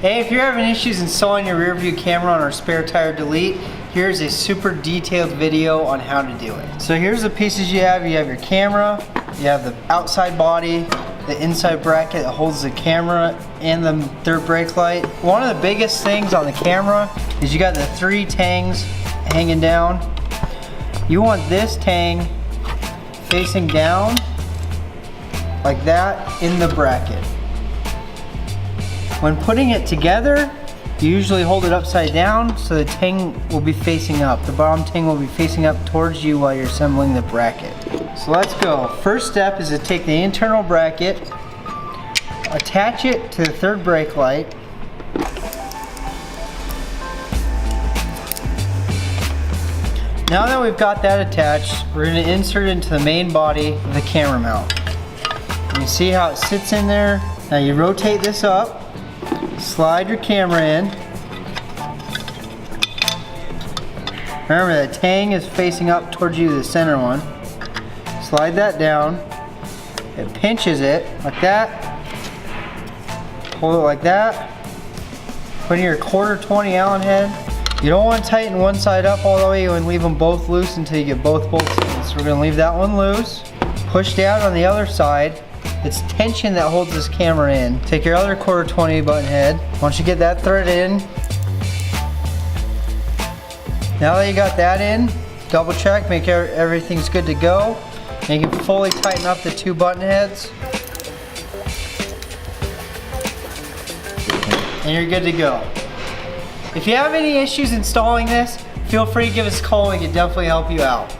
Hey, if you're having issues installing your rear view camera on our spare tire delete, here's a super detailed video on how to do it. So here's the pieces you have. You have your camera, you have the outside body, the inside bracket that holds the camera and the third brake light. One of the biggest things on the camera is you got the 3 tangs hanging down. You want this tang facing down like that in the bracket. When putting it together, you usually hold it upside down so the tang will be facing up. The bottom tang will be facing up towards you while you're assembling the bracket. So let's go. First step is to take the internal bracket, attach it to the third brake light. Now that we've got that attached, we're going to insert it into the main body of the camera mount. You see how it sits in there? Now you rotate this up. Slide your camera in. Remember the tang is facing up towards you, the center one. Slide that down. It pinches it like that. Hold it like that. Put in your 1/4 Allen head. You don't want to tighten one side up all the way and leave them both loose until you get both bolts in. So we're going to leave that one loose. Push down on the other side. It's tension that holds this camera in. Take your other 1/4 button head. Once you get that thread in, now that you got that in, double check, make sure everything's good to go. And you can fully tighten up the 2 button heads. And you're good to go. If you have any issues installing this, feel free to give us a call. We can definitely help you out.